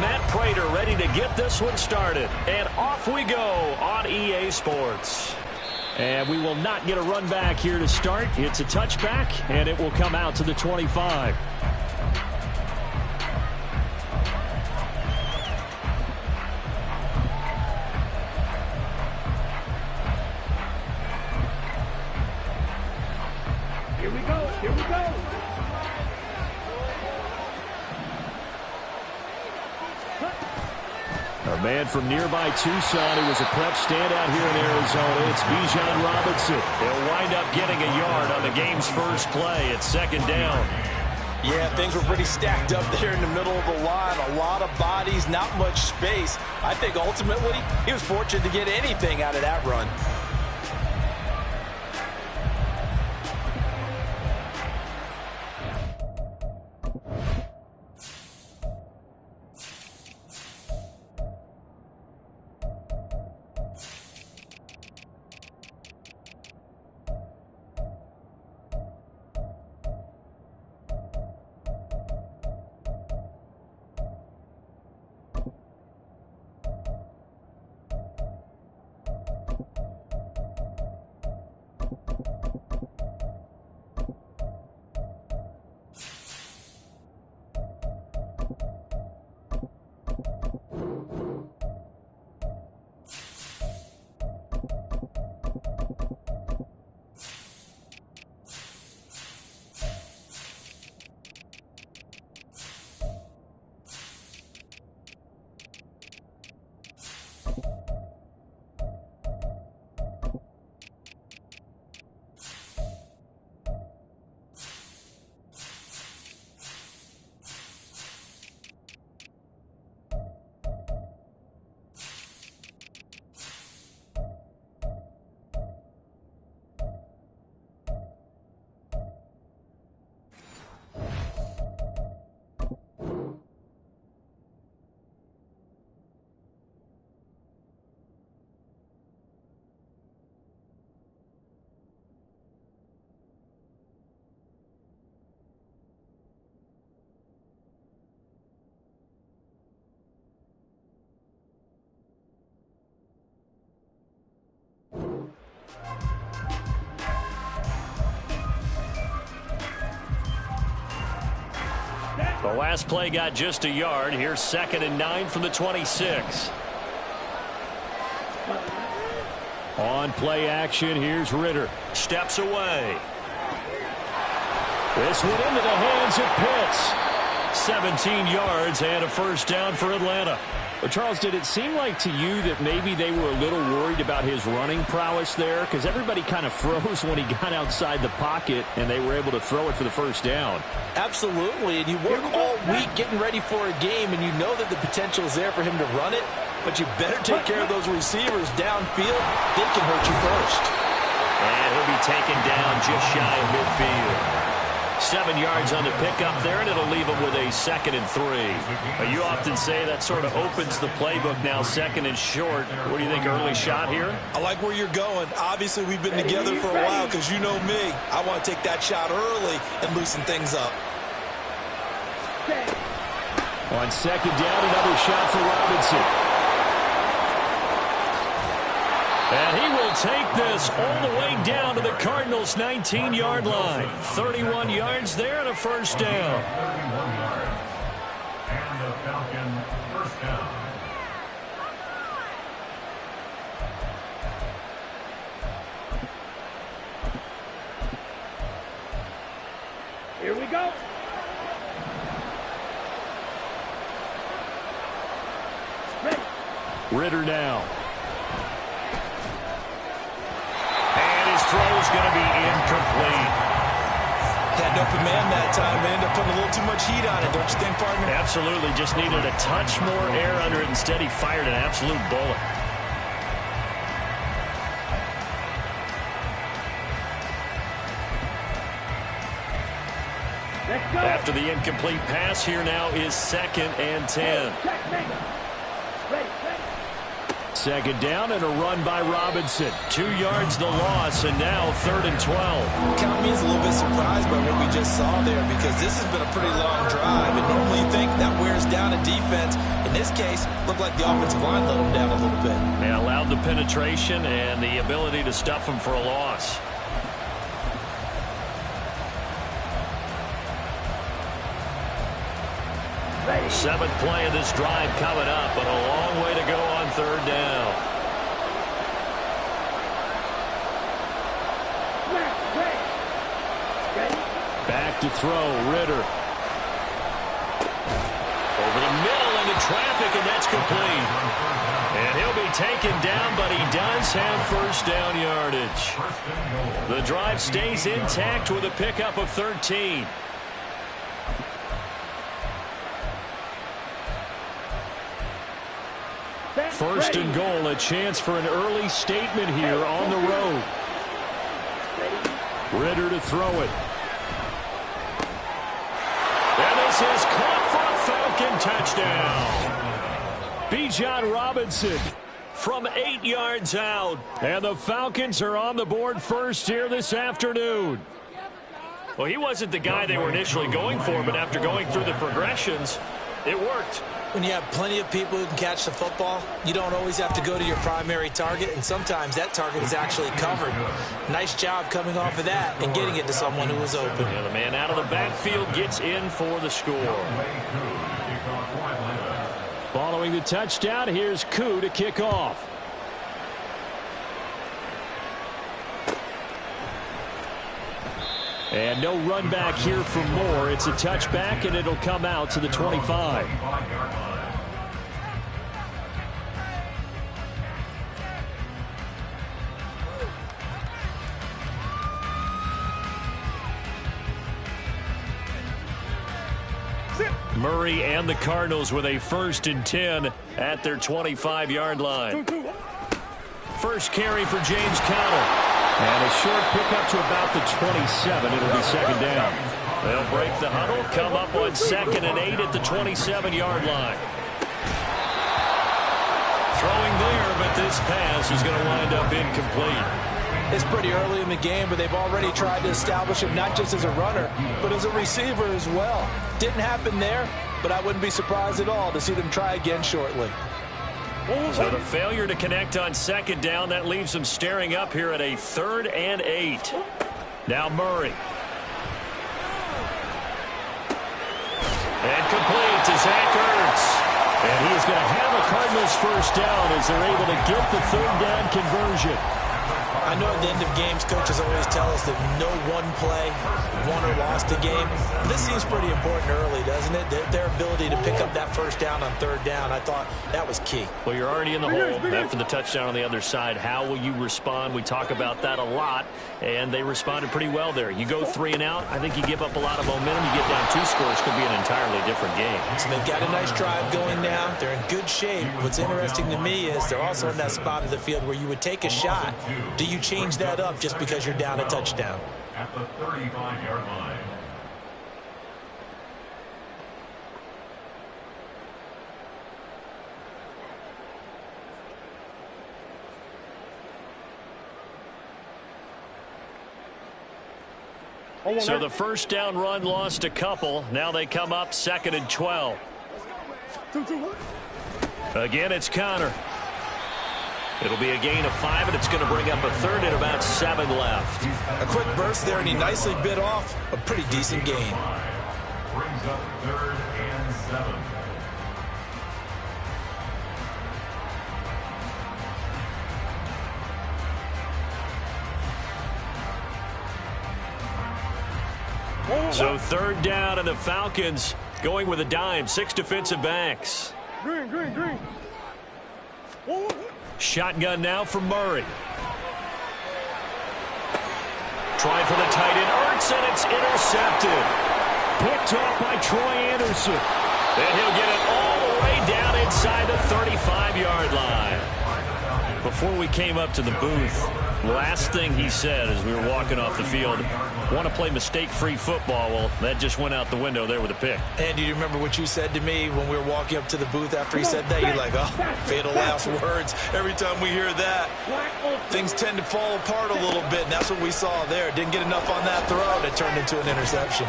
Matt Prater ready to get this one started. And off we go on EA Sports. And we will not get a run back here to start. It's a touchback, and it will come out to the 25. Here we go. Here we go. A man from nearby Tucson who was a prep standout here in Arizona. It's Bijan Robinson. He'll wind up getting a yard on the game's first play. It's second down. Yeah, things were pretty stacked up there in the middle of the line. A lot of bodies, not much space. I think ultimately he was fortunate to get anything out of that run. The last play got just a yard. Here's 2nd and 9 from the 26. On play action, here's Ritter. Steps away. This one into the hands of Pitts. 17 yards and a first down for Atlanta. Well, Charles, did it seem like to you that maybe they were a little worried about his running prowess there? Because everybody kind of froze when he got outside the pocket, and they were able to throw it for the first down. Absolutely, and you work all week getting ready for a game, and you know that the potential is there for him to run it, but you better take care of those receivers downfield. They can hurt you first. And he'll be taken down just shy of midfield. 7 yards on the pickup there, and it'll leave him with a 2nd and 3. But you often say that sort of opens the playbook now, 2nd and short. What do you think, early shot here? I like where you're going. Obviously, we've been together for a while because you know me. I want to take that shot early and loosen things up. On 2nd down, another shot for Robinson. And he will take this all the way down to the Cardinals' 19-yard line. 31 yards there and a first down. 31 yards. And the Falcon first down. Here we go. Ritter now. Throw's going to be incomplete. Had an open man that time. They ended up putting a little too much heat on it, don't you think, partner? Absolutely. Just needed a touch more air under it. Instead, he fired an absolute bullet. After the incomplete pass, here now is 2nd and 10. Second down and a run by Robinson. 2 yards the loss, and now 3rd and 12. Count me as a little bit surprised by what we just saw there, because this has been a pretty long drive, and normally you think that wears down a defense. In this case, looked like the offensive line let them down a little bit. They allowed the penetration and the ability to stuff them for a loss. Seventh play of this drive coming up, but a long way to go on 3rd down. Back to throw, Ritter. Over the middle into traffic, and that's complete. And he'll be taken down, but he does have 1st down yardage. The drive stays intact with a pickup of 13. First and goal, a chance for an early statement here on the road. Ritter to throw it. And this is caught for a Falcon touchdown. Bijan Robinson from 8 yards out. And the Falcons are on the board first here this afternoon. Well, he wasn't the guy they were initially going for, but after going through the progressions, it worked. When you have plenty of people who can catch the football, you don't always have to go to your primary target, and sometimes that target is actually covered. Nice job coming off of that and getting it to someone who was open. Yeah, the man out of the backfield gets in for the score. Following the touchdown, here's Koo to kick off. And no run back here for Moore. It's a touchback, and it'll come out to the 25. Murray and the Cardinals with a 1st and 10 at their 25-yard line. First carry for James Conner. And a short pickup to about the 27. It'll be 2nd down. They'll break the huddle, come up on 2nd and 8 at the 27-yard line. Throwing there, but this pass is going to wind up incomplete. It's pretty early in the game, but they've already tried to establish him not just as a runner, but as a receiver as well. Didn't happen there, but I wouldn't be surprised at all to see them try again shortly. So the failure to connect on 2nd down, that leaves them staring up here at a 3rd and 8. Now Murray. And complete to Zach Ertz. And he is going to have a Cardinals 1st down as they're able to get the 3rd down conversion. I know at the end of games, coaches always tell us that no one play won or lost a game. This seems pretty important early, doesn't it? Their ability to pick up that 1st down on 3rd down, I thought that was key. Well, you're already in the hole after the touchdown on the other side. How will you respond? We talk about that a lot, and they responded pretty well there. You go 3 and out, I think you give up a lot of momentum. You get down 2 scores, could be an entirely different game. So they've got a nice drive going now. They're in good shape. What's interesting to me is they're also in that spot of the field where you would take a shot. Do you change that up just because you're down a touchdown? At the 35-yard line. So the 1st down run lost a couple. Now they come up 2nd and 12. Again, it's Conner. It'll be a gain of 5, and it's going to bring up a 3rd and about 7 left. A quick burst there, and he nicely bit off a pretty decent gain. Brings up 3rd and 7. So 3rd down, and the Falcons going with a dime. 6 defensive backs. Green. Shotgun now from Murray. Trying for the tight end, Ertz, and it's intercepted. Picked off by Troy Anderson. And he'll get it all the way down inside the 35-yard line. Before we came up to the booth, Last thing he said as we were walking off the field, want to play mistake-free football. Well, that just went out the window there with a pick. And do you remember what you said to me when we were walking up to the booth after he said that? You're like, oh, fatal last words. Every time we hear that, things tend to fall apart a little bit, and that's what we saw there. Didn't get enough on that throw, and it turned into an interception.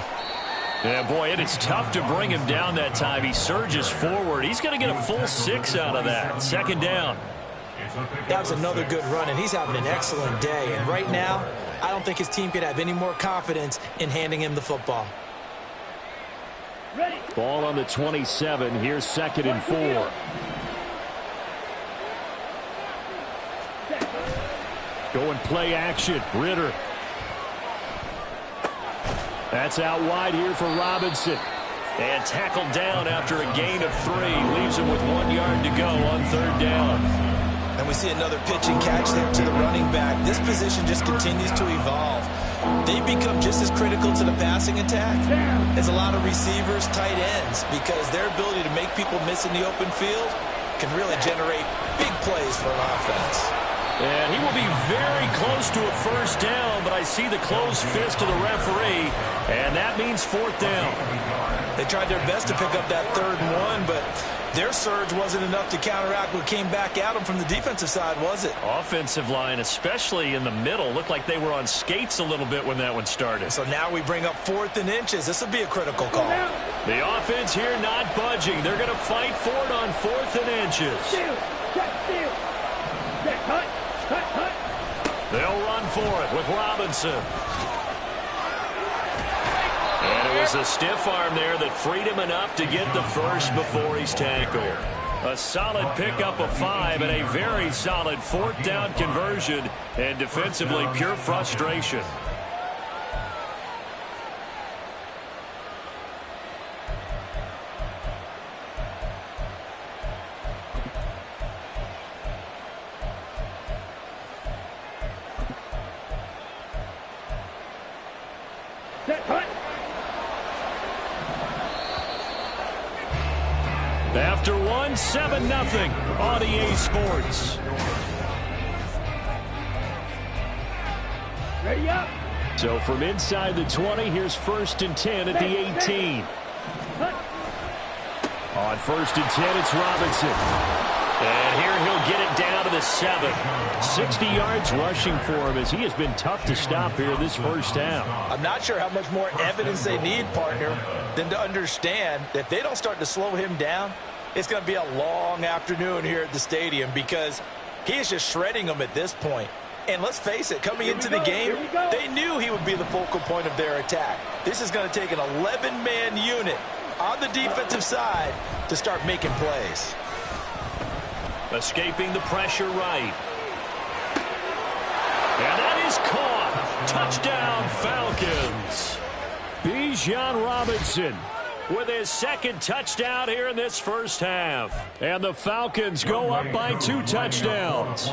Yeah, boy, and it's tough to bring him down that time. He surges forward. He's going to get a full 6 out of that. Second down. That was another good run, and he's having an excellent day. And right now, I don't think his team could have any more confidence in handing him the football. Ball on the 27. Here's 2nd and 4. Going play action. Ritter. That's out wide here for Robinson. And tackled down after a gain of 3. Leaves him with 1 yard to go on 3rd down. And we see another pitch and catch there to the running back. This position just continues to evolve. They become just as critical to the passing attack as a lot of receivers, tight ends, because their ability to make people miss in the open field can really generate big plays for an offense. And he will be very close to a 1st down, but I see the closed fist of the referee, and that means 4th down. They tried their best to pick up that 3rd and 1, but their surge wasn't enough to counteract what came back at them from the defensive side, was it? Offensive line, especially in the middle, looked like they were on skates a little bit when that one started. So now we bring up 4th and inches. This will be a critical call. The offense here not budging. They're going to fight for it on 4th and inches. They'll run for it with Robinson. And it was a stiff arm there that freed him enough to get the first before he's tackled. A solid pickup of 5 and a very solid 4th down conversion, and defensively pure frustration. After 1, 7-0 on EA Sports. Ready up. So from inside the 20, here's 1st and 10 at the 18. On 1st and 10, it's Robinson. And here he'll get it down to the 7. 60 yards rushing for him as he has been tough to stop here this 1st half. I'm not sure how much more evidence they need, partner, than to understand that if they don't start to slow him down, it's going to be a long afternoon here at the stadium because he is just shredding them at this point. And let's face it, coming into the game, they knew he would be the focal point of their attack. This is going to take an 11-man unit on the defensive side to start making plays. Escaping the pressure right. And that is caught. Touchdown, Falcons. Bijan Robinson with his 2nd touchdown here in this 1st half. And the Falcons go up by 2 touchdowns.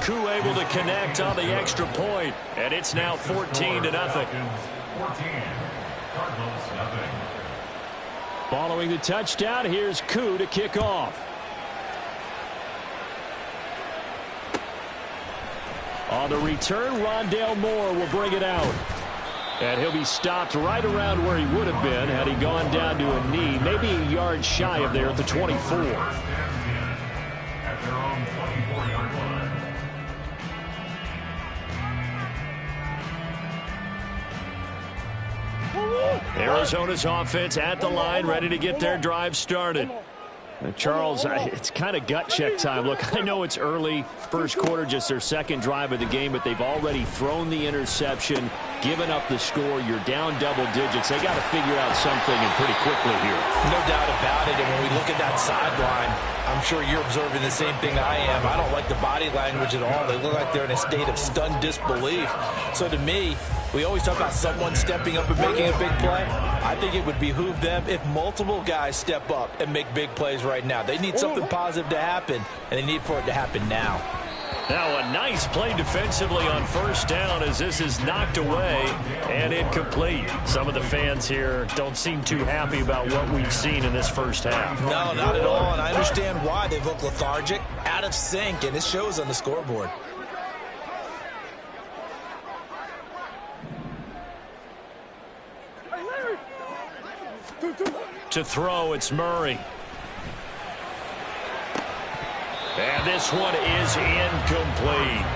Koo able to connect on the extra point, and it's now 14-0. Following the touchdown, here's Koo to kick off. On the return, Rondale Moore will bring it out. And he'll be stopped right around where he would have been had he gone down to a knee, maybe a yard shy of there at the 24. At their own 24-yard line. Arizona's offense at the line, ready to get their drive started. Charles, it's kind of gut check time. Look, I know it's early, 1st quarter, just their 2nd drive of the game, but they've already thrown the interception, given up the score. You're down double digits. They got to figure out something and pretty quickly here. No doubt about it. And when we look at that sideline, I'm sure you're observing the same thing I am. I don't like the body language at all. They look like they're in a state of stunned disbelief. So to me, we always talk about someone stepping up and making a big play. I think it would behoove them if multiple guys step up and make big plays right now. They need something positive to happen, and they need for it to happen now. Now a nice play defensively on first down as this is knocked away and incomplete. Some of the fans here don't seem too happy about what we've seen in this first half. No, not at all, and I understand why. They've looked lethargic, out of sync, and it shows on the scoreboard. To throw, it's Murray. And this one is incomplete.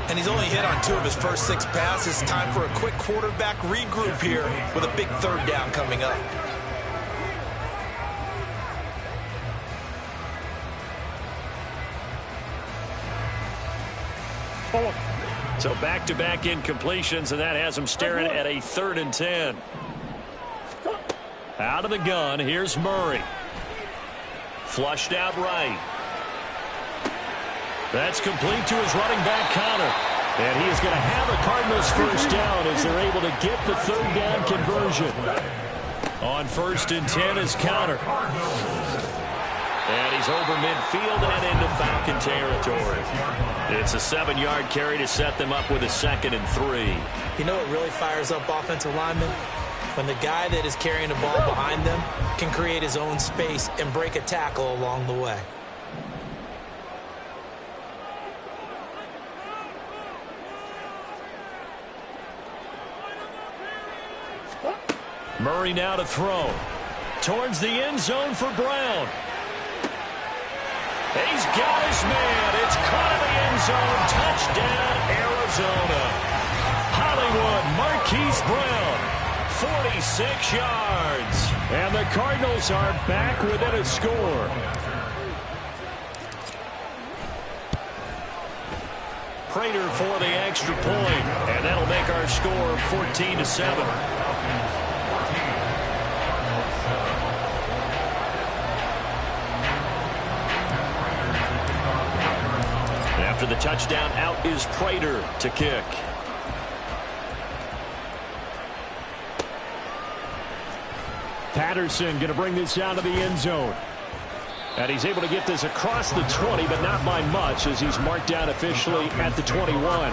And he's only hit on 2 of his first 6 passes. Time for a quick quarterback regroup here with a big third down coming up. So back-to-back incompletions, and that has him staring at a 3rd and 10. Out of the gun, here's Murray. Flushed out right. That's complete to his running back, Connor. And he is going to have a Cardinals first down as they're able to get the 3rd down conversion. On 1st and 10 is Connor. And he's over midfield and into Falcon territory. It's a 7-yard carry to set them up with a 2nd and 3. You know what really fires up offensive linemen? When the guy that is carrying the ball behind them can create his own space and break a tackle along the way. Murray now to throw. Towards the end zone for Brown. He's got his man. It's caught in the end zone. Touchdown, Arizona. Hollywood Marquise Brown, 46 yards. And the Cardinals are back within a score. Prater for the extra point, and that'll make our score 14-7. After the touchdown, out is Prater to kick. Patterson going to bring this out of the end zone. And he's able to get this across the 20, but not by much as he's marked down officially at the 21.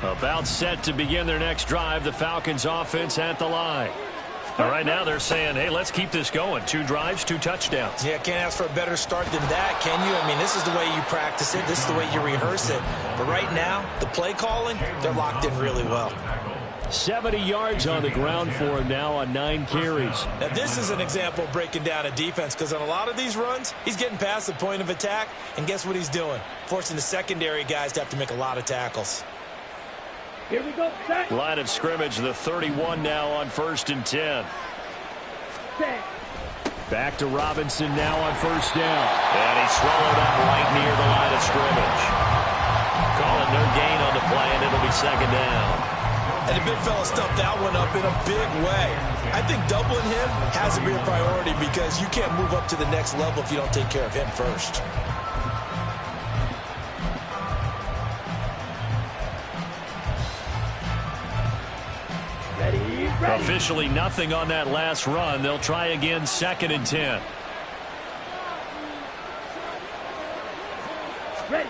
About set to begin their next drive, the Falcons offense at the line. All right, now they're saying, hey, let's keep this going. 2 drives, 2 touchdowns. Yeah, can't ask for a better start than that, can you? I mean, this is the way you practice it. This is the way you rehearse it. But right now, the play calling, they're locked in really well. 70 yards on the ground for him now on 9 carries. Now, this is an example of breaking down a defense because on a lot of these runs, he's getting past the point of attack, and guess what he's doing? Forcing the secondary guys to have to make a lot of tackles. Here we go. Set. Line of scrimmage, the 31 now on 1st and 10. Set. Back to Robinson now on 1st down. And he's swallowed up right near the line of scrimmage. Calling no gain on the play, and it'll be 2nd down. And the big fella stuffed that one up in a big way. I think doubling him has to be a priority because you can't move up to the next level if you don't take care of him first. Ready. Officially nothing on that last run. They'll try again, 2nd and 10. Ready.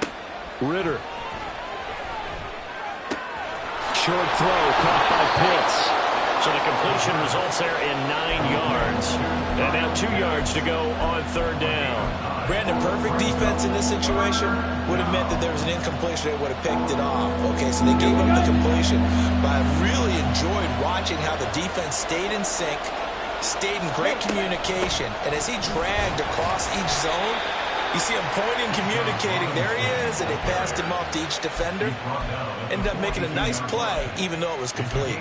Ritter. Short throw caught by Pitts. So the completion results there in 9 yards. And now 2 yards to go on 3rd down. Brandon, perfect defense in this situation would have meant that there was an incompletion. They would have picked it off. Okay, so they gave up the completion. But I really enjoyed watching how the defense stayed in sync, stayed in great communication. And as he dragged across each zone, you see him pointing, communicating. There he is, and they passed him off to each defender. Ended up making a nice play, even though it was complete.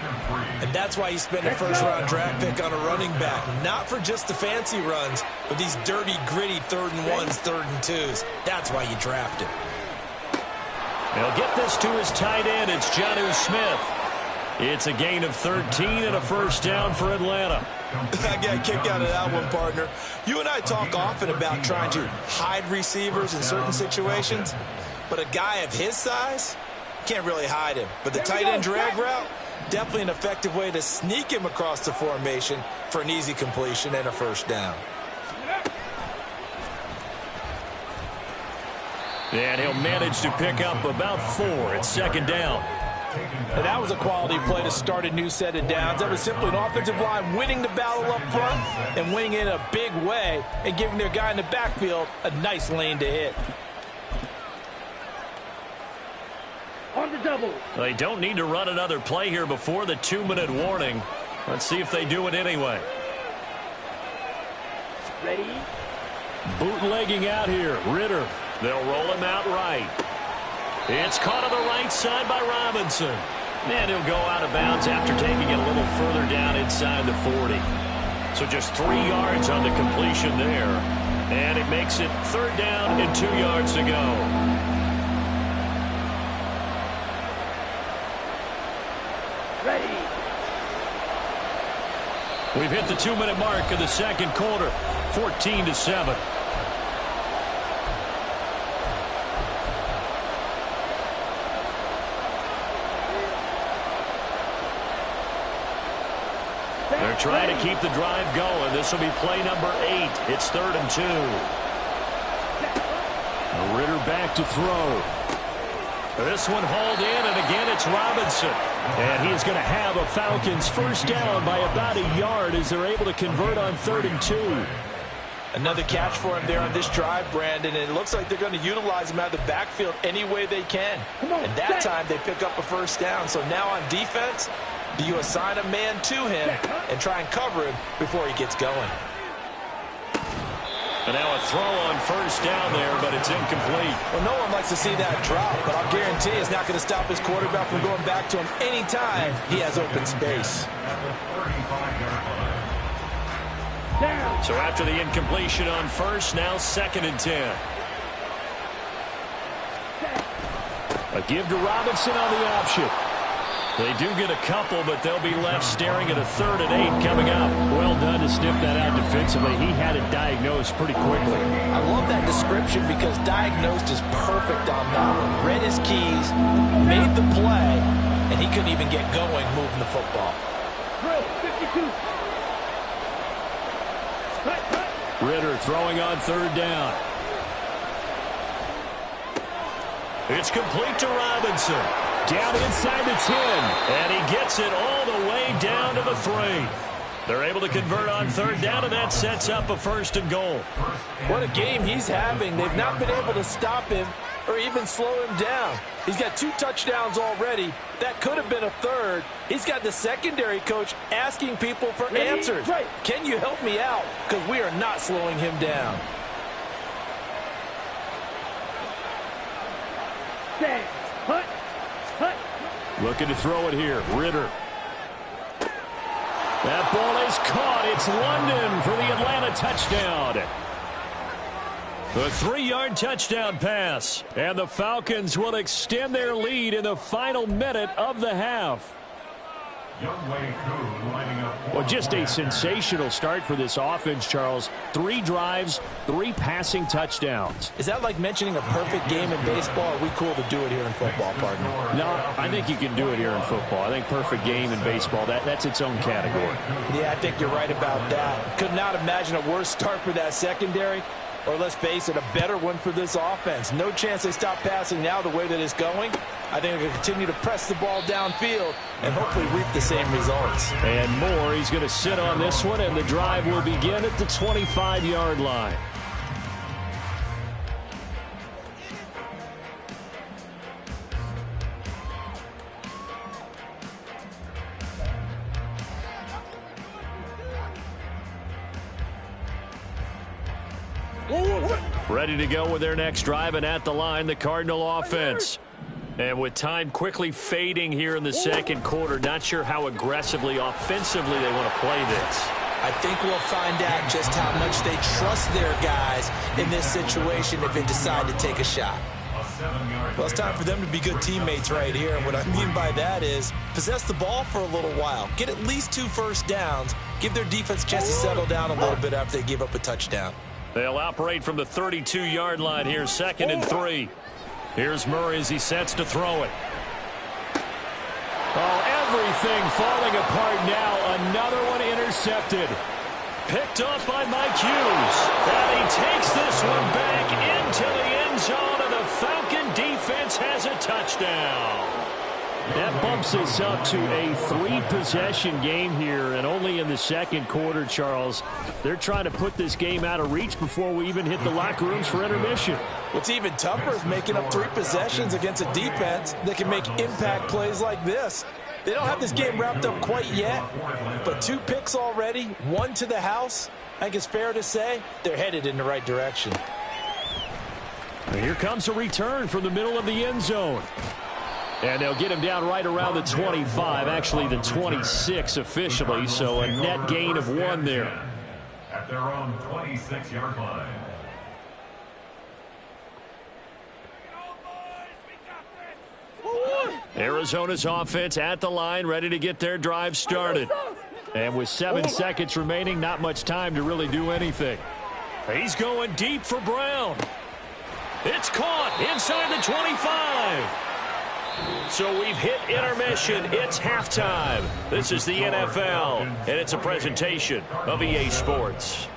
And that's why you spend a first-round draft pick on a running back. Not for just the fancy runs, but these dirty, gritty 3rd and 1s, 3rd and 2s. That's why you draft him. They'll get this to his tight end. It's Jonnu Smith. It's a gain of 13 and a first down for Atlanta. I got a kick out of that one, partner. You and I talk often about trying to hide receivers in certain situations, but a guy of his size can't really hide him. But the tight end drag route, definitely an effective way to sneak him across the formation for an easy completion and a first down. And he'll manage to pick up about 4. It's second down. And that was a quality play to start a new set of downs. That was simply an offensive line winning the battle up front and winning it in a big way and giving their guy in the backfield a nice lane to hit. On the double. They don't need to run another play here before the 2-minute warning. Let's see if they do it anyway. Ready? Bootlegging out here. Ritter. They'll roll him out right. It's caught on the right side by Robinson. And he'll go out of bounds after taking it a little further down inside the 40. So just 3 yards on the completion there. And it makes it 3rd down and 2 yards to go. Ready. We've hit the 2-minute mark of the second quarter. 14-7. They're trying to keep the drive going. This will be play number 8. It's 3rd and 2. Ritter back to throw. This one hauled in, and again it's Robinson. And he's going to have a Falcons first down by about a yard as they're able to convert on 3rd and 2. Another catch for him there on this drive, Brandon, and it looks like they're going to utilize him out of the backfield any way they can. And that time they pick up a first down. So now on defense, do you assign a man to him and try and cover him before he gets going? And now a throw on first down there, but it's incomplete. Well, no one likes to see that drop, but I'll guarantee it's not going to stop his quarterback from going back to him anytime he has open space. So after the incompletion on first, now 2nd and 10. A give to Robinson on the option. They do get a couple, but they'll be left staring at a 3rd and 8 coming up. Well done to sniff that out defensively. He had it diagnosed pretty quickly. I love that description because diagnosed is perfect on that one. Read his keys, made the play, and he couldn't even get going moving the football. Drill 52. Ritter throwing on 3rd down. It's complete to Robinson. Down inside the 10. And he gets it all the way down to the 3. They're able to convert on 3rd down, and that sets up a 1st and goal. What a game he's having. They've not been able to stop him or even slow him down. He's got 2 touchdowns already. That could have been a 3rd. He's got the secondary coach asking people for answers. Can you help me out? Because we are not slowing him down. Stand. Hut. Hut. Looking to throw it here. Ritter. That ball is caught. It's London for the Atlanta touchdown. The 3-yard touchdown pass. And the Falcons will extend their lead in the final minute of the half. Well, just a sensational start for this offense, Charles. 3 drives, 3 passing touchdowns. Is that like mentioning a perfect game in baseball? Or are we cool to do it here in football, partner? No, I think you can do it here in football. I think perfect game in baseball, that's its own category. Yeah, I think you're right about that. Could not imagine a worse start for that secondary. Or let's face it, a better one for this offense. No chance they stop passing now the way that it's going. I think they're going to continue to press the ball downfield and hopefully reap the same results. And more, he's going to sit on this one, and the drive will begin at the 25-yard line. Ready to go with their next drive, and at the line, the Cardinal offense. And with time quickly fading here in the second quarter, not sure how aggressively, offensively they want to play this. I think we'll find out just how much they trust their guys in this situation if they decide to take a shot. Well, it's time for them to be good teammates right here. And what I mean by that is possess the ball for a little while. Get at least 2 first downs. Give their defense a chance to settle down a little bit after they give up a touchdown. They'll operate from the 32-yard line here, 2nd and 3. Here's Murray as he sets to throw it. Oh, everything falling apart now. Another one intercepted. Picked off by Mike Hughes. And he takes this one back into the end zone, and the Falcon defense has a touchdown. That bumps us up to a 3-possession game here, and only in the second quarter, Charles. They're trying to put this game out of reach before we even hit the locker rooms for intermission. What's even tougher is making up 3 possessions against a defense that can make impact plays like this. They don't have this game wrapped up quite yet, but 2 picks already, 1 to the house. I think it's fair to say they're headed in the right direction. And here comes a return from the middle of the end zone. And they'll get him down right around the 25, actually the 26 officially, so a net gain of 1 there. At their own 26-yard line. Arizona's offense at the line, ready to get their drive started. And with 7 seconds remaining, not much time to really do anything. He's going deep for Brown. It's caught inside the 25. So we've hit intermission. It's halftime. This is the NFL, and it's a presentation of EA Sports.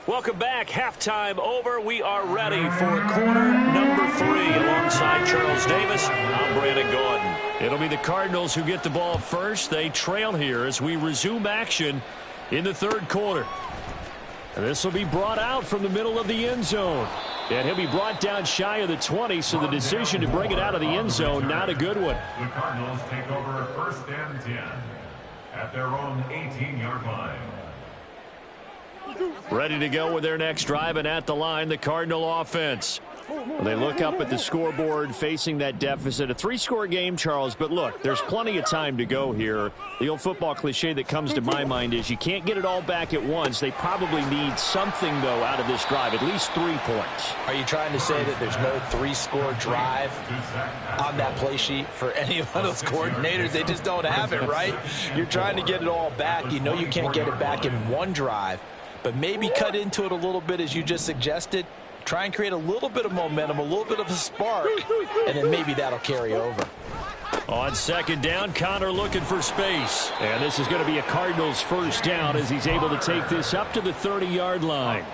Welcome back. Halftime over. We are ready for quarter number 3. Alongside Charles Davis, I'm Brandon Gordon. It'll be the Cardinals who get the ball first. They trail here as we resume action in the third quarter. And this will be brought out from the middle of the end zone. And he'll be brought down shy of the 20, so the decision to bring it out of the end zone, not a good one. The Cardinals take over 1st and 10 at their own 18-yard line. Ready to go with their next drive, and at the line, the Cardinal offense. Well, they look up at the scoreboard facing that deficit. A 3-score game, Charles, but look, there's plenty of time to go here. The old football cliche that comes to my mind is you can't get it all back at once. They probably need something, though, out of this drive, at least 3 points. Are you trying to say that there's no 3-score drive on that play sheet for any one of those coordinators? They just don't have it, right? You're trying to get it all back. You know you can't get it back in one drive, but maybe cut into it a little bit as you just suggested. Try and create a little bit of momentum, a little bit of a spark, and then maybe that'll carry over. On second down, Connor looking for space. And this is going to be a Cardinals first down as he's able to take this up to the 30-yard line.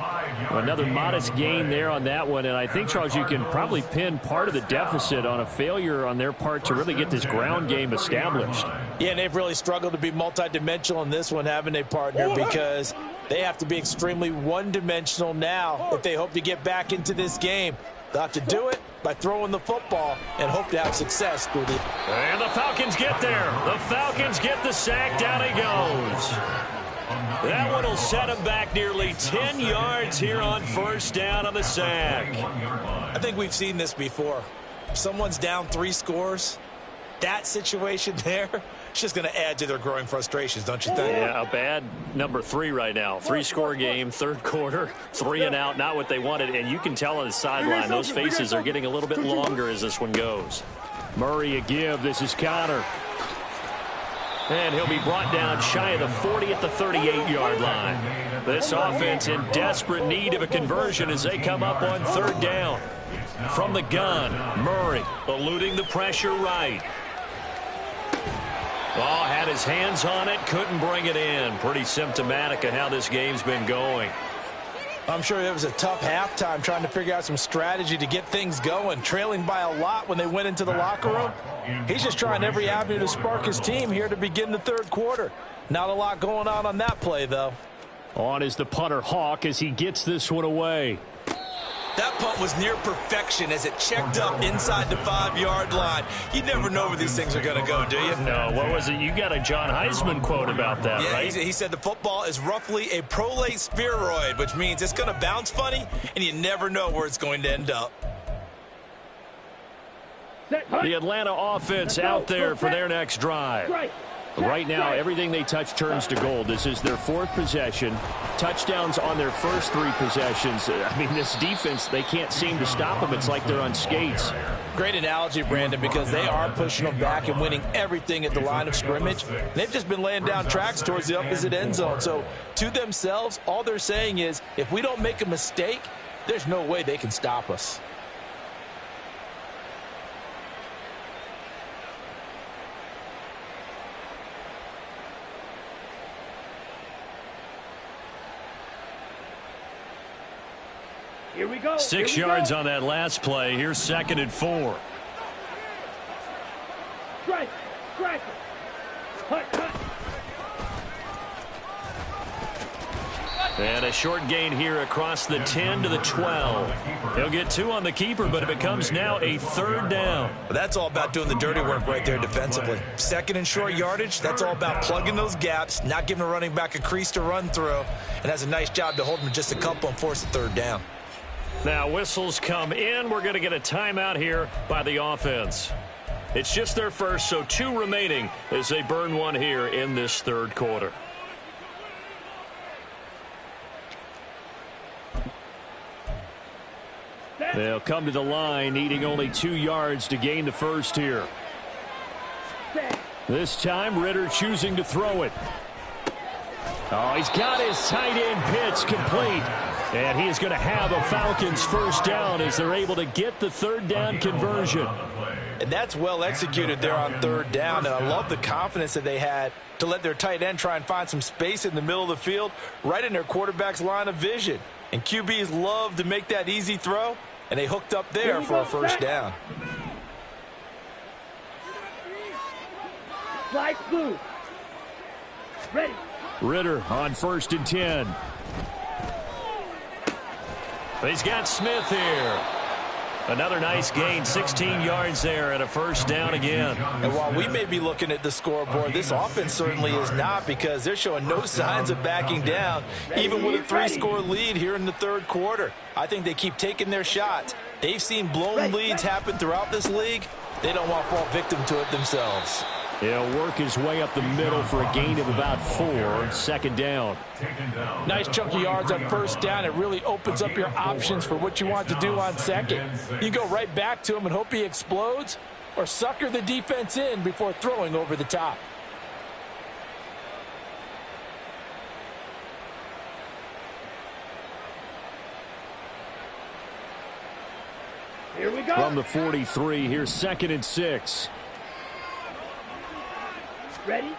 Another modest gain there on that one. And I think, Charles, you can probably pin part of the deficit on a failure on their part to really get this ground game established. Yeah, and they've really struggled to be multidimensional in this one, haven't they, partner? Because they have to be extremely one-dimensional now if they hope to get back into this game. They'll have to do it by throwing the football and hope to have success through the... And the Falcons get there. The Falcons get the sack. Down he goes. That one will set him back nearly 10 yards here on first down on the sack. I think we've seen this before. If someone's down 3 scores, that situation there, it's just going to add to their growing frustrations, don't you think? Yeah, a bad number 3 right now. 3-score game, third quarter, 3 and out, not what they wanted. And you can tell on the sideline, those faces are getting a little bit longer as this one goes. Murray a give. This is Connor. And he'll be brought down shy of the 40 at the 38-yard line. This offense in desperate need of a conversion as they come up on third down. From the gun, Murray eluding the pressure right. Oh, had his hands on it, couldn't bring it in. Pretty symptomatic of how this game's been going. I'm sure it was a tough halftime trying to figure out some strategy to get things going, trailing by a lot when they went into the locker room. He's just trying every avenue to spark his team here to begin the third quarter. Not a lot going on that play, though. On is the punter, Hawk, as he gets this one away. That punt was near perfection as it checked up inside the 5-yard line. You never know where these things are going to go, do you? No, what was it? You got a John Heisman quote about that, yeah, right? He said the football is roughly a prolate spheroid, which means it's going to bounce funny, and you never know where it's going to end up. The Atlanta offense out there for their next drive. Right now, everything they touch turns to gold. This is their 4th possession. Touchdowns on their first 3 possessions. I mean, this defense, they can't seem to stop them. It's like they're on skates. Great analogy, Brandon, because they are pushing them back and winning everything at the line of scrimmage. They've just been laying down tracks towards the opposite end zone. So to themselves, all they're saying is, if we don't make a mistake, there's no way they can stop us. Here we go. 6 yards on that last play. Here's 2nd and 4. Strike. Strike. Hut. And a short gain here across the 10 to the 12. He'll get 2 on the keeper, but it becomes now a 3rd down. That's all about doing the dirty work right there defensively. 2nd and short yardage, that's all about plugging those gaps, not giving a running back a crease to run through, and has a nice job to hold him just a couple and force a 3rd down. Now whistles come in. We're going to get a timeout here by the offense. It's just their first, so 2 remaining as they burn 1 here in this 3rd quarter. They'll come to the line, needing only 2 yards to gain the first here. This time, Ritter choosing to throw it. Oh, he's got his tight end pitch complete. And he is going to have a Falcons first down as they're able to get the 3rd down conversion. And that's well executed there on 3rd down. And I love the confidence that they had to let their tight end try and find some space in the middle of the field, right in their quarterback's line of vision. And QBs love to make that easy throw, and they hooked up there for a first down. Slide blue. Ready. Ritter on 1st and 10. He's got Smith here. Another nice gain, 16 yards there and a first down again. And while we may be looking at the scoreboard, this offense certainly is not, because they're showing no signs of backing down, even with a 3-score lead here in the 3rd quarter. I think they keep taking their shots. They've seen blown leads happen throughout this league. They don't want to fall victim to it themselves. He'll work his way up the middle for a gain of about 4. 2nd down. Nice chunk of yards on first down. It really opens up your options for what you want to do on 2nd. You go right back to him and hope he explodes, or sucker the defense in before throwing over the top. Here we go. From the 43, here's 2nd and 6. Ready.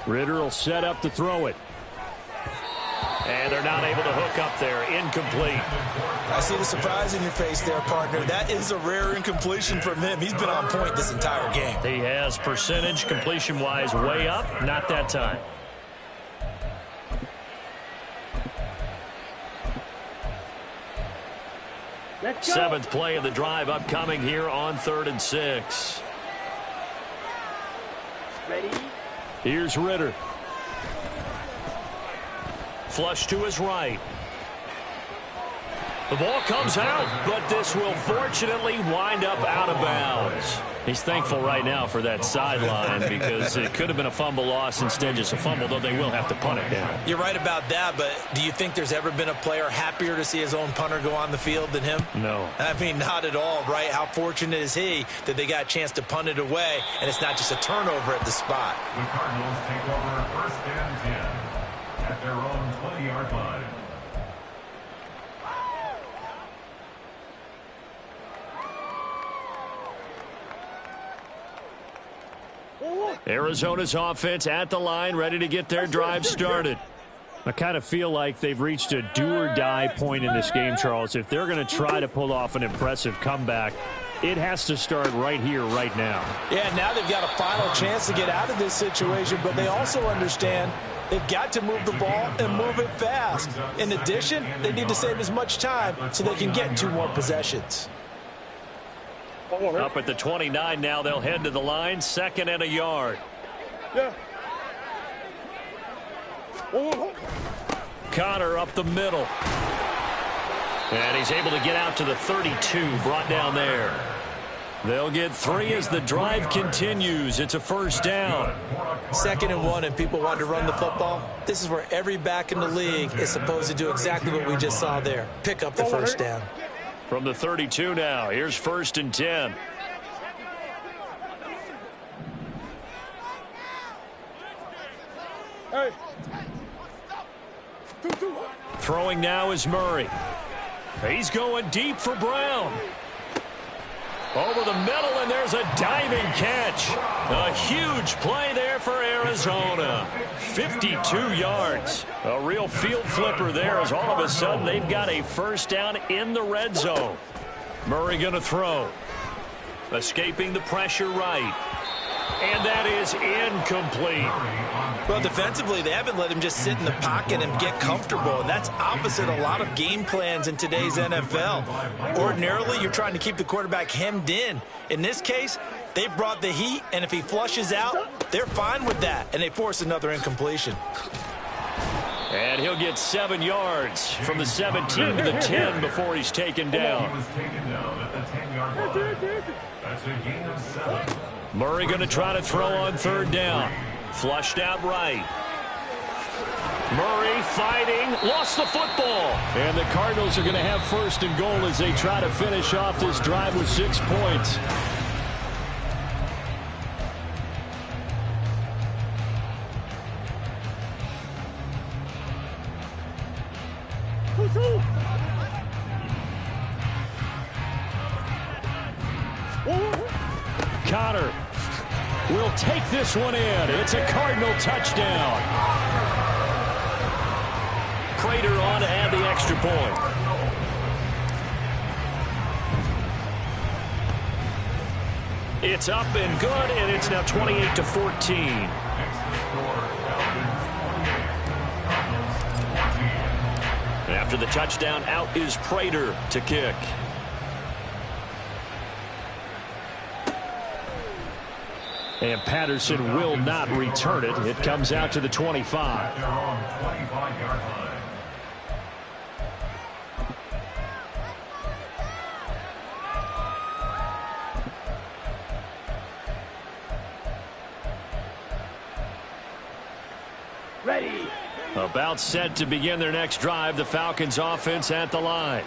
Ritter will set up to throw it. And they're not able to hook up there. Incomplete. I see the surprise in your face there, partner. That is a rare incompletion from him. He's been on point this entire game. He has percentage completion-wise way up. Not that time. Let's go. 7th play of the drive upcoming here on 3rd and 6. Ready. Here's Ritter. Flush to his right. The ball comes out, but this will fortunately wind up out of bounds. He's thankful right now for that sideline because it could have been a fumble loss, instead just a fumble, though they will have to punt it down. You're right about that, but do you think there's ever been a player happier to see his own punter go on the field than him? No. I mean, not at all, right? How fortunate is he that they got a chance to punt it away, and it's not just a turnover at the spot. The Cardinals take over 1st and 10 at their own 20-yard line. Arizona's offense at the line, ready to get their drive started. I kind of feel like they've reached a do-or-die point in this game, Charles. If they're going to try to pull off an impressive comeback, it has to start right here, right now. Yeah, now they've got a final chance to get out of this situation, but they also understand they've got to move the ball and move it fast. In addition, they need to save as much time so they can get 2 more possessions. Up at the 29 now, they'll head to the line, 2nd and a yard. Yeah. Connor up the middle. And he's able to get out to the 32, brought down there. They'll get 3 as the drive continues. It's a first down. 2nd and 1, and people want to run the football. This is where every back in the league is supposed to do exactly what we just saw there. Pick up the first down. From the 32 now, here's 1st and 10. Hey. Throwing now is Murray. He's going deep for Brown. Over the middle, and there's a diving catch. A huge play there for Arizona. 52 yards. A real field flipper there as all of a sudden they've got a first down in the red zone. Murray going to throw. Escaping the pressure right. And that is incomplete. Well, defensively, they haven't let him just sit in the pocket and get comfortable, and that's opposite a lot of game plans in today's NFL. Ordinarily, you're trying to keep the quarterback hemmed in. In this case, they brought the heat, and if he flushes out, they're fine with that, and they force another incompletion. And he'll get 7 yards from the 17 to the 10 before he's taken down. He was taken down at the 10-yard line. That's a gain of 7. Murray going to try to throw on 3rd down. Flushed out right. Murray fighting, lost the football. And the Cardinals are going to have 1st and goal as they try to finish off this drive with 6 points. Connor will take this one in. It's a Cardinal touchdown. Prater on to add the extra point. It's up and good, and it's now 28-14. After the touchdown, out is Prater to kick. And Patterson will not return it. It comes out to the 25. Their own 25-yard line. Ready. About set to begin their next drive. The Falcons offense at the line.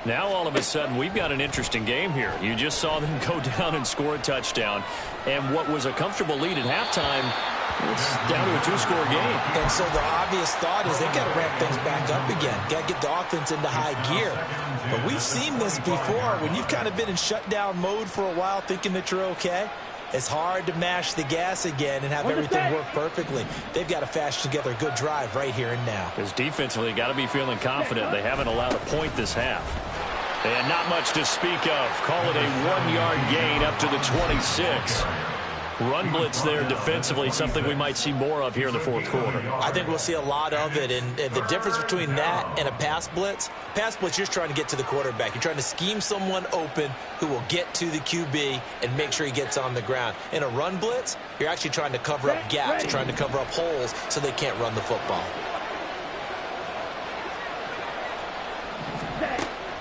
Now all of a sudden we've got an interesting game here. You just saw them go down and score a touchdown. And what was a comfortable lead at halftime, it's down to a 2-score game. And so the obvious thought is they've got to ramp things back up again. Got to get the offense into high gear. But we've seen this before. When you've kind of been in shutdown mode for a while thinking that you're okay, it's hard to mash the gas again and have everything work perfectly. They've got to fashion together a good drive right here and now. Because defensively, got to be feeling confident. They haven't allowed a point this half. And not much to speak of. Call it a 1-yard gain up to the 26. Run blitz there defensively, something we might see more of here in the 4th quarter. I think we'll see a lot of it, and the difference between that and a pass blitz, you're just trying to get to the quarterback. You're trying to scheme someone open who will get to the QB and make sure he gets on the ground. In a run blitz, you're actually trying to cover up gaps, trying to cover up holes so they can't run the football.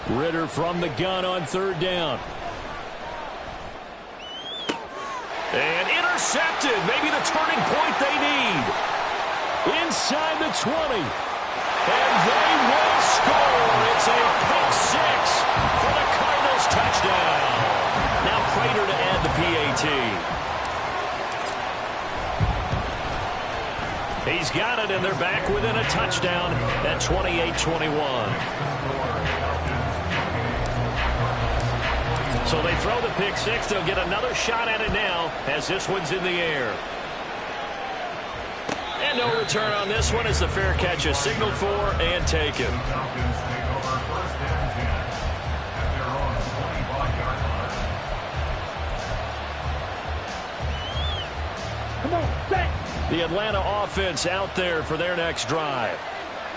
Ritter from the gun on 3rd down. And intercepted. Maybe the turning point they need. Inside the 20. And they will score. It's a pick 6 for the Cardinals touchdown. Now Prater to add the PAT. He's got it, and they're back within a touchdown at 28-21. So they throw the pick 6. They'll get another shot at it now as this one's in the air. And no return on this one as the fair catch is signaled for and taken. Falcons take over 1st and 10 at their own 25-yard line. Come on, set. The Atlanta offense out there for their next drive.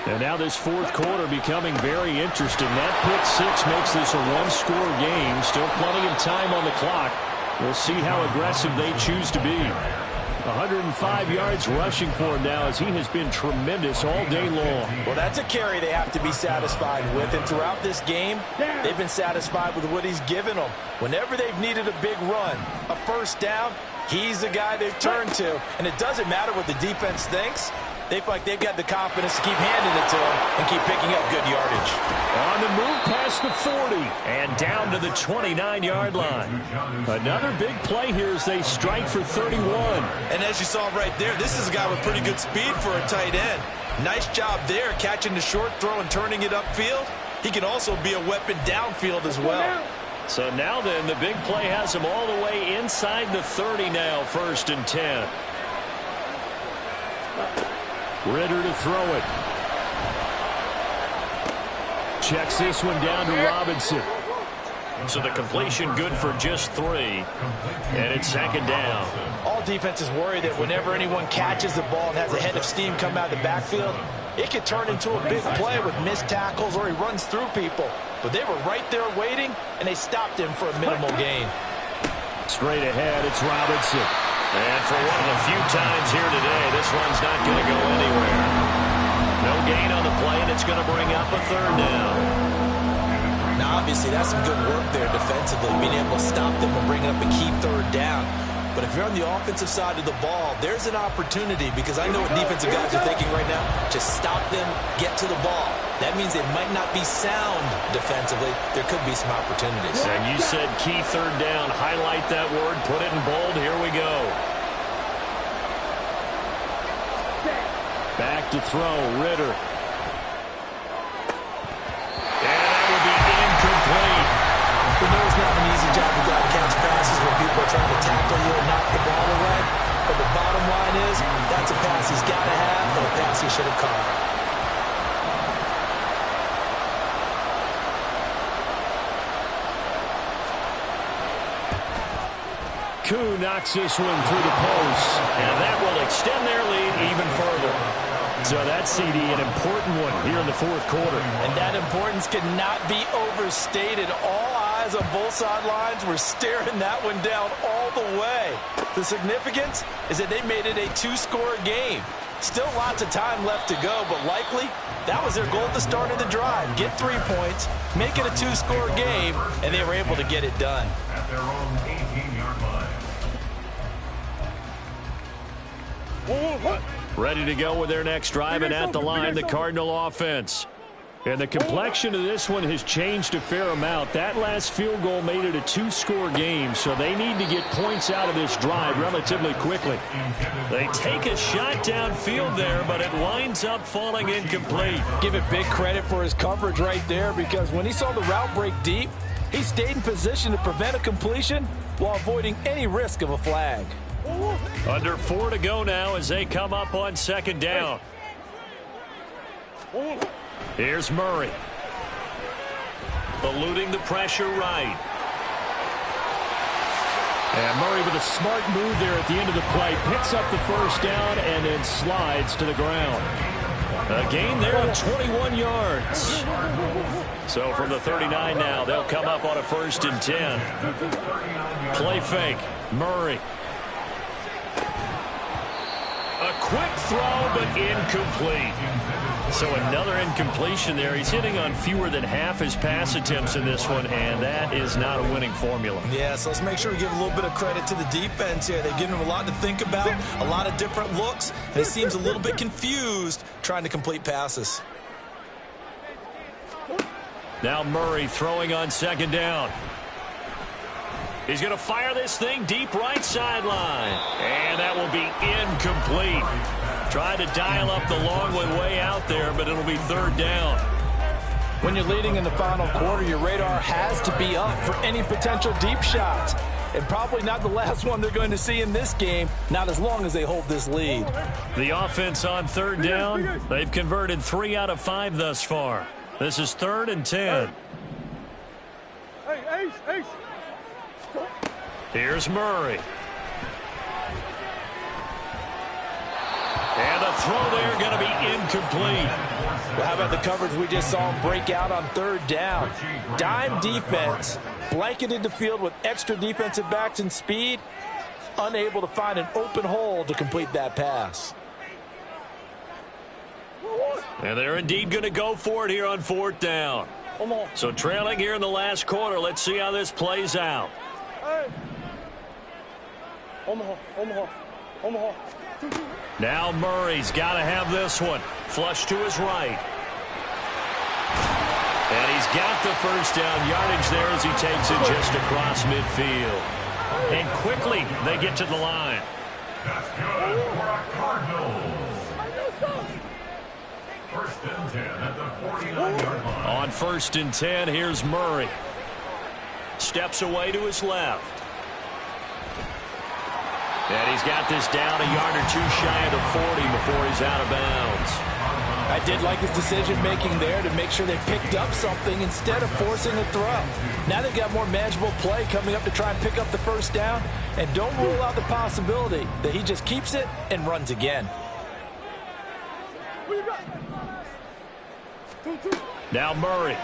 And now this 4th quarter becoming very interesting. That pick 6 makes this a 1-score game. Still plenty of time on the clock. We'll see how aggressive they choose to be. 105 yards rushing for him now as he has been tremendous all day long. Well, that's a carry they have to be satisfied with. And throughout this game, they've been satisfied with what he's given them. Whenever they've needed a big run, a first down, he's the guy they've turned to. And it doesn't matter what the defense thinks. They feel like they've got the confidence to keep handing it to him and keep picking up good yardage. On the move past the 40 and down to the 29-yard line. Another big play here as they strike for 31. And as you saw right there, this is a guy with pretty good speed for a tight end. Nice job there catching the short throw and turning it upfield. He can also be a weapon downfield as well. So now then, the big play has him all the way inside the 30 now, 1st and 10. Ritter to throw it. Checks this one down to Robinson. So the completion good for just 3. And it's 2nd down. All defenses worry that whenever anyone catches the ball and has a head of steam come out of the backfield, it could turn into a big play with missed tackles or he runs through people. But they were right there waiting, and they stopped him for a minimal gain. Straight ahead, it's Robinson. And for one of the few times here today, this one's not going to go anywhere. No gain on the play, and it's going to bring up a 3rd down. Now, obviously, that's some good work there defensively, being able to stop them and bring up a key 3rd down. But if you're on the offensive side of the ball, there's an opportunity because I know what defensive guys are thinking right now. Just stop them, get to the ball. That means they might not be sound defensively. There could be some opportunities. And you said key 3rd down. Highlight that word. Put it in bold. Here we go. Back to throw. Ritter. And that will be incomplete. We know it's not an easy job to go out and catch passes when people are trying to tackle you and knock the ball away. But the bottom line is that's a pass he's got to have and a pass he should have caught. Koo knocks this one through the post. And that will extend their lead even further. So that CD, an important one here in the 4th quarter. And that importance cannot be overstated. All eyes on both sidelines were staring that one down all the way. The significance is that they made it a 2-score game. Still lots of time left to go, but likely that was their goal at the start of the drive. Get 3 points, make it a 2-score game, and they were able to get it done. At their own 18-yard line. Ready to go with their next drive, and at the line, the Cardinal offense. And the complexion of this one has changed a fair amount. That last field goal made it a 2-score game, so they need to get points out of this drive relatively quickly. They take a shot downfield there, but it winds up falling incomplete. Give it big credit for his coverage right there because when he saw the route break deep, he stayed in position to prevent a completion while avoiding any risk of a flag. Under 4 to go now as they come up on 2nd down. Here's Murray. Eluding the pressure right. And Murray with a smart move there at the end of the play. Picks up the 1st down and then slides to the ground. A gain there of 21 yards. So from the 39 now, they'll come up on a 1st and 10. Play fake. Murray. A quick throw, but incomplete. So another incompletion there. He's hitting on fewer than half his pass attempts in this one, and that is not a winning formula. Yeah, so let's make sure we give a little bit of credit to the defense here. They've given him a lot to think about, a lot of different looks, and he seems a little bit confused trying to complete passes. Now Murray throwing on 2nd down. He's going to fire this thing deep right sideline. And that will be incomplete. Tried to dial up the long one way out there, but it'll be 3rd down. When you're leading in the final quarter, your radar has to be up for any potential deep shots. And probably not the last one they're going to see in this game, not as long as they hold this lead. The offense on 3rd down, they've converted 3 out of 5 thus far. This is 3rd and 10. Hey, Ace. Here's Murray. And the throw there going to be incomplete. Well, how about the coverage we just saw him break out on 3rd down? Dime defense, blanketed the field with extra defensive backs and speed. unable to find an open hole to complete that pass. And they're indeed going to go for it here on 4th down. So trailing here in the last quarter. Let's see how this plays out. Now Murray's got to have this one. Flush to his right. And he's got the first down yardage there as he takes it just across midfield. And quickly they get to the line. That's good for a Cardinals. First and 10 at the 49-yard line. On 1st and 10, here's Murray. Steps away to his left. And he's got this down a yard or two shy of the 40 before he's out of bounds. I did like his decision-making there to make sure they picked up something instead of forcing a throw. Now they've got more manageable play coming up to try and pick up the first down. And don't rule out the possibility that he just keeps it and runs again. Now Murray.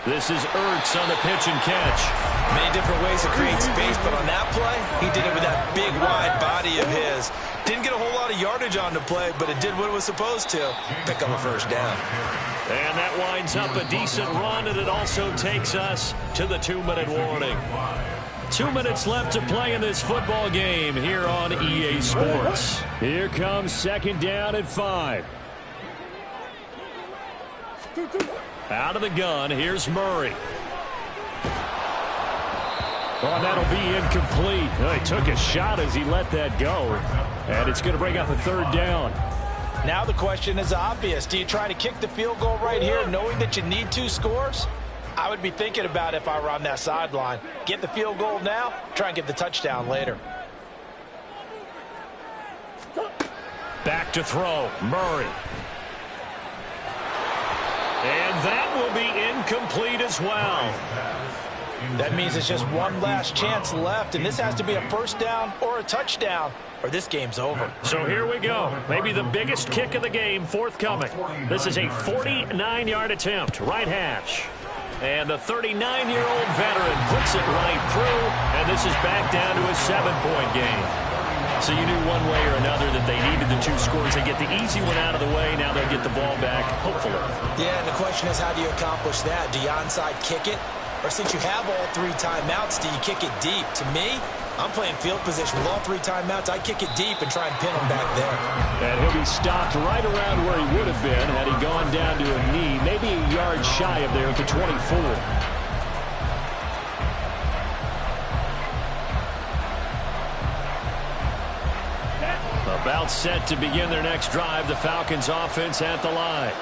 This is Ertz on the pitch and catch. Many different ways to create space, but on that play, he did it with that big, wide body of his. Didn't get a whole lot of yardage on the play, but it did what it was supposed to. Pick up a first down. And that winds up a decent run, and it also takes us to the 2-minute warning. 2 minutes left to play in this football game here on EA Sports. Here comes 2nd down at 5. Out of the gun, here's Murray. Oh, that'll be incomplete. Oh, he took a shot as he let that go. And it's going to bring up a 3rd down. Now the question is obvious. Do you try to kick the field goal right here knowing that you need 2 scores? I would be thinking about it if I were on that sideline. Get the field goal now, try and get the touchdown later. Back to throw, Murray. And that will be incomplete as well. That means it's just one last chance left, and this has to be a first down or a touchdown, or this game's over. So here we go. Maybe the biggest kick of the game forthcoming. This is a 49-yard attempt, right hash. And the 39-year-old veteran puts it right through, and this is back down to a 7-point game. So you knew one way or another that they needed the 2 scores. They get the easy one out of the way. Now they'll get the ball back, hopefully. Yeah, and the question is, how do you accomplish that? Do you onside kick it? Or since you have all 3 timeouts, do you kick it deep? To me, I'm playing field position. With all 3 timeouts, I kick it deep and try and pin him back there. And he'll be stopped right around where he would have been had he gone down to a knee, maybe a yard shy of there at the 24. About set to begin their next drive. The Falcons offense at the line.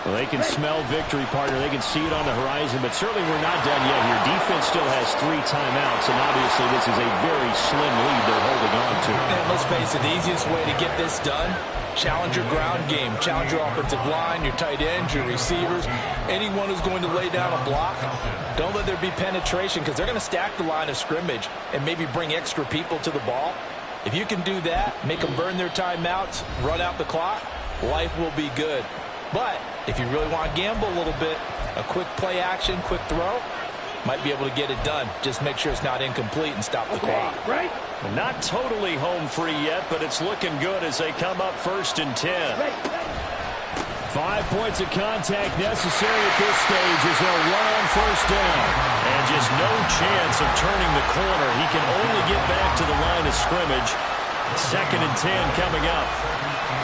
Well, they can smell victory, partner. They can see it on the horizon, but certainly we're not done yet here. Defense still has 3 timeouts, and obviously this is a very slim lead they're holding on to. And let's face it, the easiest way to get this done, challenge your ground game. Challenge your offensive line, your tight ends, your receivers, anyone who's going to lay down a block. Don't let there be penetration because they're going to stack the line of scrimmage and maybe bring extra people to the ball. If you can do that, make them burn their timeouts, run out the clock, life will be good. But if you really want to gamble a little bit, a quick play action, quick throw, might be able to get it done. Just make sure it's not incomplete and stop the clock. Right. Not totally home free yet, but it's looking good as they come up 1st and 10. 5 points of contact necessary at this stage as they'll run on 1st down. And just no chance of turning the corner. He can only get back to the line of scrimmage. 2nd and 10 coming up.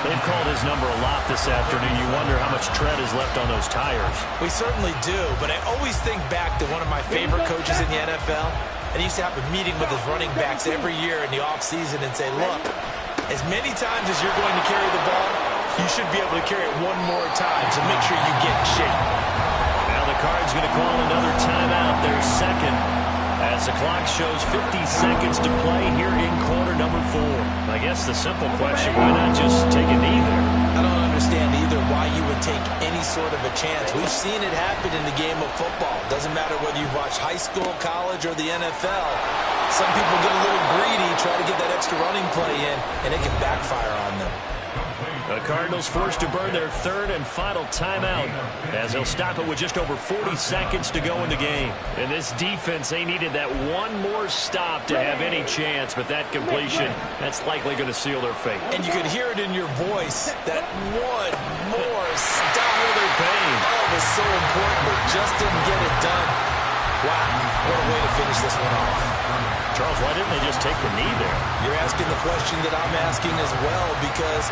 They've called his number a lot this afternoon. You wonder how much tread is left on those tires. We certainly do, but I always think back to one of my favorite coaches in the NFL. And he used to have a meeting with his running backs every year in the offseason and say, look, as many times as you're going to carry the ball, you should be able to carry it one more time, so make sure you get in shape. Now the Cards going to call another timeout, their 2nd, as the clock shows 50 seconds to play here in quarter number 4. I guess the simple question, why not just take a knee there? I don't understand either why you would take any sort of a chance. We've seen it happen in the game of football. Doesn't matter whether you've watched high school, college, or the NFL. Some people get a little greedy, try to get that extra running play in, and it can backfire on them. The Cardinals forced to burn their third and final timeout as they'll stop it with just over 40 seconds to go in the game. And this defense, they needed that one more stop to have any chance, but that completion, that's likely going to seal their fate. And you could hear it in your voice, that one more stop. Their pain. Oh, it was so important. They just didn't get it done. Wow, what a way to finish this one off. Charles, why didn't they just take the knee there? You're asking the question that I'm asking as well, because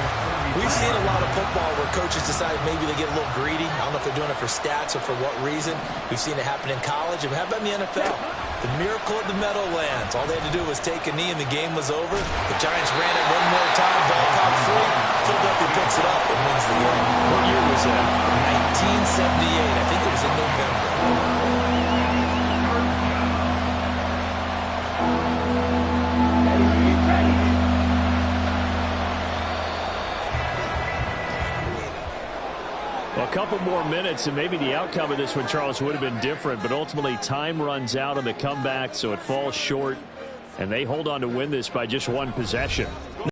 we've seen a lot of football where coaches decide maybe they get a little greedy. I don't know if they're doing it for stats or for what reason. We've seen it happen in college. And how about in the NFL? The miracle of the Meadowlands. All they had to do was take a knee and the game was over. The Giants ran it one more time. Ball caught free. Philadelphia picks it up and wins the game. What year was that? 1978. I think it was in November. Well, a couple more minutes, and maybe the outcome of this one, Charles, would have been different. But ultimately, time runs out on the comeback, so it falls short. And they hold on to win this by just one possession.